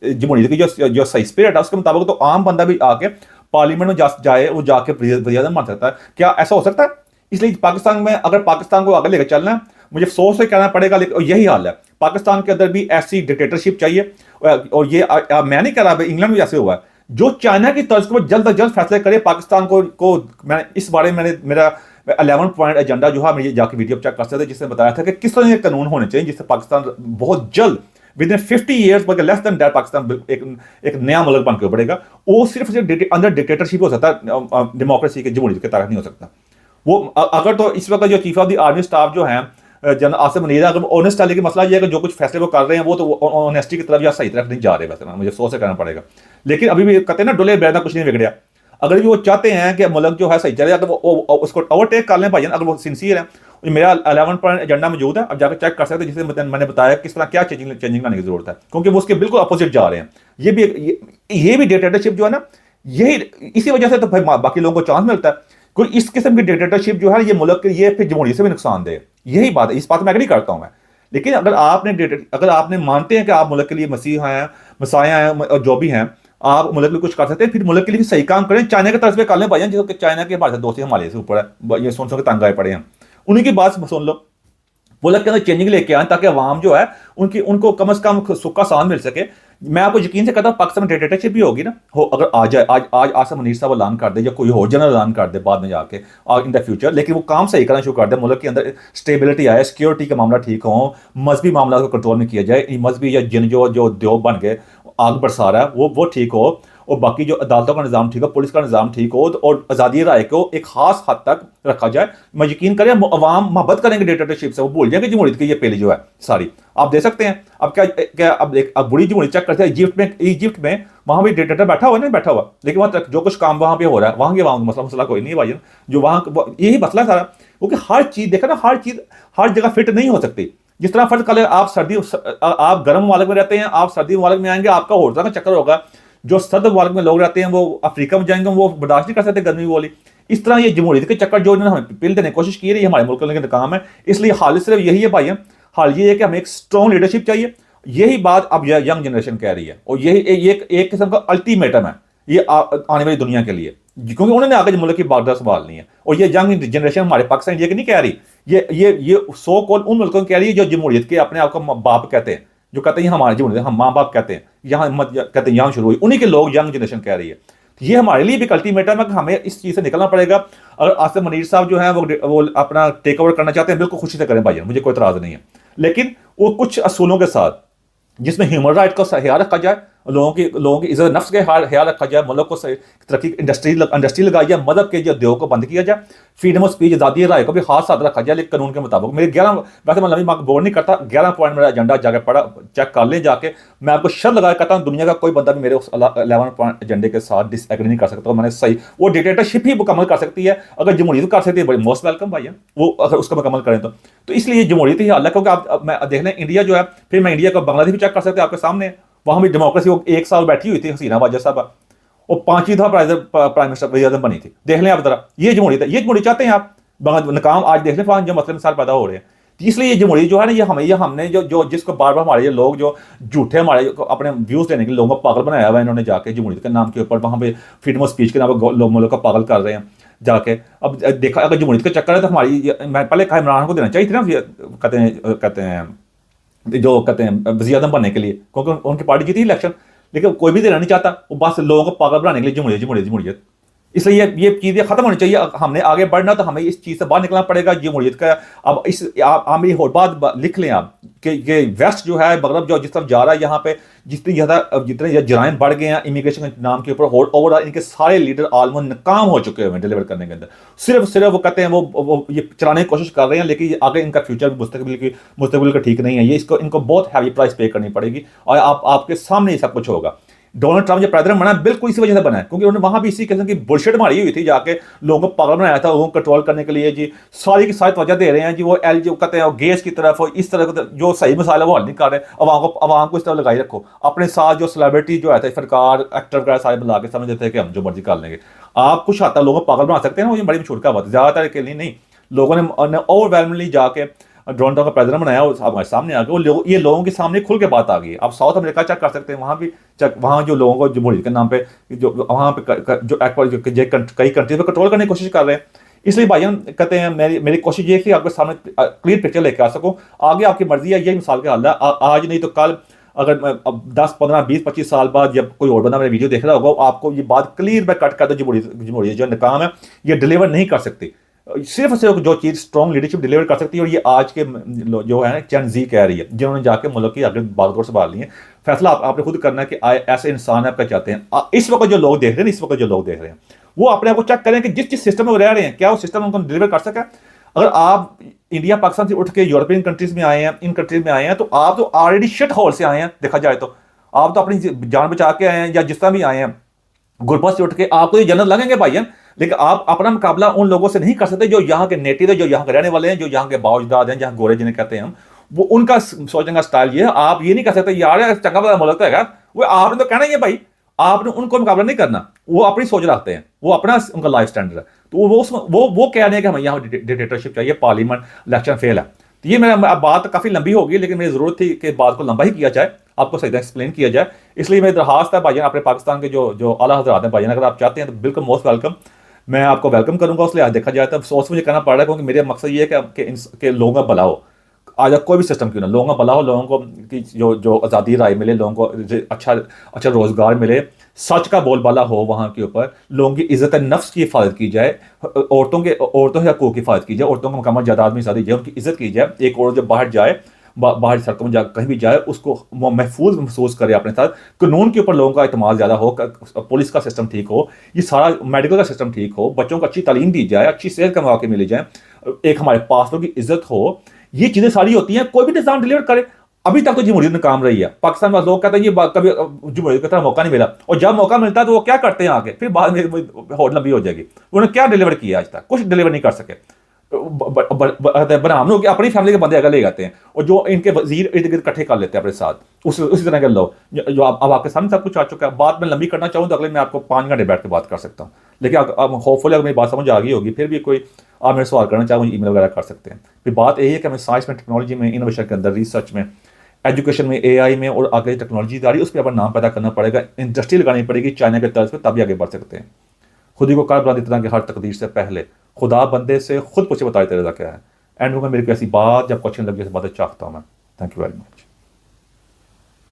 जमहूरियत की जो सही स्पिरिट है उसके मुताबिक, तो आम बंदा भी आके पार्लियामेंट में जाए, वो जाके वज़ीर-ए-आज़म बन सकता है। क्या ऐसा हो सकता है? इसलिए पाकिस्तान में, अगर पाकिस्तान को आगे लेकर चलना है, मुझे सोच से कहना पड़ेगा, लेकिन यही हाल है। पाकिस्तान के अंदर भी ऐसी डिक्टेटरशिप चाहिए। और ये मैं नहीं कह रहा, इंग्लैंड में जैसे हुआ है, जो चाइना की तर्ज पर जल्द अज जल्द फैसले करे पाकिस्तान को मैं इस बारे में मेरा 11 पॉइंट एजेंडा जो है, मुझे जाके वीडियो चेक कर सकते हैं, जिसने बताया था कि किस तरह के कानून होने चाहिए जिससे पाकिस्तान बहुत जल्द विद इन 50 ईयर्स, बल्कि लेस देन दैट, पाकिस्तान एक नया मुल्क बनकर उभरेगा। वो सिर्फ अंदर डिक्टेटरशिप हो सकता है, डेमोक्रेसी के, जमहूरियत के तहत नहीं हो सकता। वो अगर तो इस वक्त जो chief of the army staff जो है जनरल आसिम मुनीर, अगर ऑनेस्ट है, लेकिन मसला ये है कि जो कुछ फैसले वो कर रहे हैं वो तो ऑनेस्टी की तरफ या सही तरफ नहीं जा रहे। वैसे मुझे सोच से करना पड़ेगा, लेकिन अभी भी कहते हैं ना, डोले बैदा कुछ नहीं बिगड़िया। अगर भी वो चाहते हैं कि मुल्क जो है सही चले, अगर वो उसको ओवरटेक कर लें भाई, अगर वो सिंसियर है। मेरा 11 पॉइंट एजेंडा मौजूद है, अब जाकर चेक कर सकते हैं, जिसे मैंने बताया किस तरह क्या चेंजिंग लाने की जरूरत है, क्योंकि वो उसके बिल्कुल अपोजिट जा रहे हैं। ये भी डिक्टेटरशिप जो है ना, यही इसी वजह से तो भाई बाकी लोगों को चांस मिलता है। कोई इस किस्म की डिक्टेटरशिप जो है ये मुल्क के, ये फिर जमहूरियत से भी नुकसान दे। यही बात है, इस बात में एग्री करता हूं मैं। लेकिन अगर आपने मानते हैं कि आप मुल्क के लिए मसीहा हैं, मसाया हैं, और जो भी हैं, आप मुल्क के लिए कुछ कर सकते हैं, फिर मुल्क के लिए सही काम करें। चाइना के तर्ज पे कर लें भाई, जो चाइना के हमारे दोस्ती हिमालय से ऊपर है, ये सुन के तंग आए पड़े हैं, उन्हीं की बात सुन लो। मुल्क के अंदर चेंजिंग लेके आए ताकि अवाम जो है उनको कम से कम सुख का सांस मिल सके। मैं आपको यकीन से कहता हूँ पाकिस्तान में डिक्टेटरशिप भी होगी ना, हो अगर आ जाए, आज आसिम मुनीर साहब ऐलान कर दे, या कोई और जनरल ऐलान कर दे बाद में जाके इन द फ्यूचर, लेकिन वो काम सही करना शुरू कर दे, मुल्क के अंदर स्टेबिलिटी आए, सिक्योरिटी का मामला ठीक हो, मजहबी मामला को कंट्रोल में किया जाए, मजहबी या जिन जो देव बन के आग बरसा रहा है वो ठीक हो, और बाकी जो अदालतों का निज़ाम ठीक हो, पुलिस का निज़ाम ठीक हो, और आज़ादी राय को एक खास हद तक रखा जाए। मैं यकीन करें अवाम मोहब्बत करेंगे डिक्टेटरशिप से, वो भूल जाएंगे जमहूरियत की ये पहली जो है सारी। आप देख सकते हैं अब क्या अब बुरी जमहूरियत चेक करते हैं इजिप्ट में वहाँ भी डिक्टेटर बैठा हुआ नहीं बैठा हुआ, लेकिन वहाँ तक जो कुछ काम वहाँ पे हो रहा है, वहाँ मसला कोई नहीं है भाई, जो वहाँ यही मसला सारा। क्योंकि हर चीज़ देखा ना, हर चीज़ हर जगह फिट नहीं हो सकती। जिस तरह फर्ज कर आप गर्म ममालिक में रहते हैं, आप सर्दी ममालिक में आएंगे, आपका और का चक्कर होगा। जो सर्द ममालिक में लोग रहते हैं वो अफ्रीका में जाएंगे, वो बर्दाश्त नहीं कर सकते गर्मी वाली। इस तरह ये जमहूरियत के चक्कर जो इन्होंने हमें पिल देने की कोशिश की है, ये हमारे मुल्क के काम है। इसलिए हाल सिर्फ यही है भाई, हाल ये है कि हमें एक स्ट्रॉन्ग लीडरशिप चाहिए। यही बात अब यंग जनरेशन कह रही है, और यही एक किस्म का अल्टीमेटम है ये आने वाली दुनिया के लिए, क्योंकि उन्होंने आगे मुल्क की बागडोर संभालनी है। और ये यंग जनरेशन हमारे पाकिस्तान इंडिया की नहीं कह रही, ये सो कॉल उन मुल्कों की कह रही है जो जमहूरियत के अपने आप को बाप कहते हैं, जो कहते हैं हमारे जमहूरियत हम माँ बाप कहते हैं, यहाँ मत कहते हैं यहाँ शुरू हुई, उन्हीं के लोग यंग जनरेशन कह रही है। ये हमारे लिए भी अल्टीमेटम है कि हमें इस चीज़ से निकलना पड़ेगा। अगर आसिम मुनीर साहब जो है वो अपना टेक ओवर करना चाहते हैं, बिल्कुल खुशी से करें भाई, मुझे कोई इतराज़ नहीं है, लेकिन वो कुछ असूलों के साथ, जिसमें ह्यूमन राइट का ख्याल रखा जाए, लोगों की इज्जत नफ्स का ख्याल रखा जाए, मुल्क को तरक्की इंडस्ट्री लगाई जाए, मदद के जो उद्योग को बंद किया जाए, फ्रीडम ऑफ स्पीच आज़ादी राय को भी खास साथ रखा जाए, लेकिन कानून के मुताबिक। मेरे 11, वैसे मैं लंबी मार्क बोर्ड नहीं करता, 11 पॉइंट मेरा एजेंडा जाकर पढ़ा, चेक कर लें जाके। मैं आपको शर्त लगा कहता हूँ, दुनिया का कोई बंदा भी मेरे उस 11 पॉइंट एजेंडे के साथ डिसएग्री नहीं कर सकता। मैंने सही, वो डिक्टेटरशिप ही मुकम्मल कर सकती है, अगर जमहूरियत कर सकती है बड़ी मोस्ट वेलकम भाई है वो, अगर उसका मुकम्मल करें तो इसलिए जमहूरियत ही हाल है। क्योंकि आप मैं देख लें इंडिया जो है, फिर मैं इंडिया का बांग्लादेश भी चेक कर सकते हैं आपके सामने, वहाँ भी डेमोक्रेसी वो 1 साल बैठी हुई थी हसीना वाजह साहब, वो 5वीं दफा प्राइम मिनिस्टर वज़ीर आज़म बनी थी। देख लें आप जरा, ये जमहूरियत है, ये जमहूरियत चाहते हैं आप? नाकाम आज देख लें वहाँ जो मसले मिसाल पैदा हो रहे हैं। तो इसलिए ये जमहूरियत जो है ना, ये हमने जो जिसको बार बार हमारे ये लोग जो झूठे हमारे अपने व्यूज़ देने के लिए लोगों को पागल बनाया हुआ है इन्होंने जाके, जमहूरियत के नाम के ऊपर वहाँ पे फ्रीडम ऑफ स्पीच के नाम पर लोगों को पागल कर रहे हैं जाके। अब देखा अगर जमहूरियत का चक्कर है तो हमारी, मैं पहले कहा इमरान को देना चाहिए थी ना, कहते हैं वज़ीर आज़म बनने के लिए, क्योंकि उनकी पार्टी जीती इलेक्शन, लेकिन कोई भी देना नहीं चाहता, वो बस लोगों को पागल बनाने के लिए जमहूरियत। इसलिए ये चीज़ें खत्म होनी चाहिए। हमने आगे बढ़ना तो हमें इस चीज़ से बाहर निकलना पड़ेगा जमहूरियत का। अब आप मेरी और बात लिख लें आप कि ये वेस्ट जो है, मगरब जो जिस तरफ जा रहा है, यहाँ पे जितने जराइम बढ़ गए हैं इमिग्रेशन के नाम के ऊपर, ओवरऑल इनके सारे लीडर आलमोस्ट नाकाम हो चुके हैं डिलीवर करने के अंदर। सिर्फ वो कहते हैं वो ये चलाने की कोशिश कर रहे हैं, लेकिन आगे इनका फ्यूचर मुस्तकबिल का ठीक नहीं है। ये इनको बहुत हैवी प्राइस पे करनी पड़ेगी, और आपके सामने ही सब कुछ होगा। डोनाल्ड ट्रंप जो प्रेसिडेंट बना बिल्कुल इसी वजह से बना है, क्योंकि उन्होंने वहां भी इसी किस्म की बुलशिट मारी हुई थी, जाके लोगों को पागल बनाया था, लोगों को कंट्रोल करने के लिए जी सारी की सारी वजह दे रहे हैं जी। वो जो कहते हैं गेस की तरफ, इस तरह जो सही मसाला वो हल नहीं कर रहे, अवाम को इस तरह लगाई रखो। अपने साथ जो सेलिब्रिटी जो है सरकार एक्टर वगैरह सारे बुला के समझ देते हैं कि हम जो मर्जी कर लेंगे। आप कुछ आता लोगों को पागल बना सकते हैं ना, वो बड़ी मशहूर का बात है, ज़्यादातर के लिए नहीं। लोगों ने ओवरवेलमिंगली जाके डोनाल्ड ट्रंप का प्रेसिडेंट बनाया, और हमारे सामने आ गए वो, ये लोगों के सामने खुल के बात आ गई। आप साउथ अमेरिका चेक कर सकते हैं, वहाँ भी वहाँ जो लोगों को जमहूरियत के नाम पे जो वहाँ पे जो कई कंट्रीज पे कंट्रोल करने की कोशिश कर रहे हैं। इसलिए भाईजान कहते हैं मेरी कोशिश ये थी आपके सामने क्लियर पिक्चर लेकर आ सकूँ। आगे आपकी मर्जी है, यही मिसाल के हाल है, आज नहीं तो कल, अगर अब 10, 15, 20, 25 साल बाद जब कोई और बंदा मेरा वीडियो देख रहा होगा, आपको ये बात क्लियर में कट कर दो, जमहूरियत जो नाकाम है, ये डिलीवर नहीं कर सकती। सिर्फ जो चीज़ स्ट्रॉन्ग लीडरशिप डिलीवर कर सकती है, और ये आज के जो है जेन ज़ी कह रही है, जिन्होंने जाके मुल्क की आगे बागडोर संभाल ली है। फैसला आपने खुद करना है कि ऐसे इंसान आप क्या चाहते हैं। इस वक्त जो लोग देख रहे हैं वो अपने आप को चेक करें कि जिस सिस्टम में वो रह रहे हैं, क्या वो सिस्टम उनको डिलीवर कर सका। अगर आप इंडिया पाकिस्तान से उठ के यूरोपियन कंट्रीज में आए हैं, इन कंट्रीज में आए हैं, तो आप तो ऑलरेडी शिट होल से आए हैं। देखा जाए तो आप तो अपनी जान बचा के आए हैं, या जिस तरह भी आए हैं गुरबत से उठ के, आपको ये जन्नत लगेंगे भाईजान। लेकिन आप अपना मुकाबला उन लोगों से नहीं कर सकते जो यहाँ के नेटिव है, जो यहाँ के रहने वाले हैं, जो यहाँ के बावजदाद हैं, जहाँ गोरे जिन्हें कहते हैं हम, वो उनका सोचने का स्टाइल ये है। आप ये नहीं कर सकते यार चंगा बड़ा मुल्क है, वो आपने तो कहना ही है भाई, आपने उनको मुकाबला नहीं करना। वो अपनी सोच रखते हैं, वो अपना उनका लाइफ स्टैंडर्ड है, तो वो कह रहे हैं कि हमें यहाँ डिक्टेटरशिप चाहिए, पार्लियामेंट इलेक्शन फेल है। तो ये मेरा बात काफ़ी लंबी होगी, लेकिन मेरी ज़रूरत थी कि बात को लंबा ही किया जाए, आपको सही तरह एक्सप्लेन किया जाए। इसलिए मेरी दरखास्त है भाईजान, अपने पाकिस्तान के जो आला हज़रात हैं भाईजान, अगर आप चाहते हैं तो बिल्कुल मोस्ट वेलकम, मैं आपको वेलकम करूंगा। उसलिए आज देखा जाए तो अफसोस मुझे करना पड़ रहा है, क्योंकि मेरा मकसद ये है कि लोगों का भला हो। आज कोई भी सिस्टम क्यों ना, लोगों का भला हो, लोगों को की जो आज़ादी राय मिले, लोगों को अच्छा रोज़गार मिले, सच का बोलबाला हो वहाँ के ऊपर, लोगों की इज़्ज़त नफ्स की हिफाजत की जाए, औरतों के हकूक़ की हिफाजत की जाए, औरतों को मुकम्मल जायदाद में दी जाए, उनकी इज़्ज़त की जाए। एक औरत जब बाहर जाए, बाहर सड़कों में कहीं भी जाए, उसको महफूज महसूस करे अपने साथ, कानून के ऊपर लोगों का इत्मीनान ज़्यादा हो, पुलिस का सिस्टम ठीक हो, ये सारा मेडिकल का सिस्टम ठीक हो, बच्चों को अच्छी तालीम दी जाए, अच्छी सेहत के मौके मिले जाए, एक हमारे पासपोर्ट की इज्जत हो। ये चीज़ें सारी होती हैं, कोई भी निज़ाम डिलीवर करे। अभी तक तो जमहूरियत में काम रही है। पाकिस्तान में लोग कहते हैं ये कभी जमहूरियत की तरह मौका नहीं मिला, और जब मौका मिलता है तो वो क्या करते हैं आगे, फिर बाद में और लंबी हो जाएगी। उन्होंने क्या डिलीवर किया आज तक? कुछ डिलीवर नहीं कर सके। बनाम लोग अपनी फैमिली के बंदे अगर ले जाते हैं, और जो इनके वजीर इर्द गिर्द इकट्ठे कर लेते हैं अपने साथ, उसी तरह के लोग जो अब आपके सामने सब कुछ आ चुका है। बात में लंबी करना चाहूँ तो अगले मैं आपको 5 घंटे बैठ के बात कर सकता हूँ, लेकिन अब होपफुली अगर मेरी बात समझ आ गई होगी, फिर भी कोई आप मेरे सवाल करना चाहो, ईमेल वगैरह कर सकते हैं। फिर बात यही है कि हमें साइंस में, टेक्नोलॉजी में, इनोवेशन के अंदर, रिसर्च में, एजुकेशन में, AI में, और आगे टेक्नोलॉजी आ रही है उस पर अपना नाम पैदा करना पड़ेगा, इंडस्ट्री लगानी पड़ेगी चाइना के तर्ज पर, तभी आगे बढ़ सकते हैं। खुद ही को कार बुलंद इतना कि हर तकदीर से पहले खुदा बंदे से खुद पूछे बताए तेरे रज़ा क्या है। एंड में मेरी कोई ऐसी बात जब क्वेश्चन लग गया बातें चाहता हूँ मैं। Thank you very much.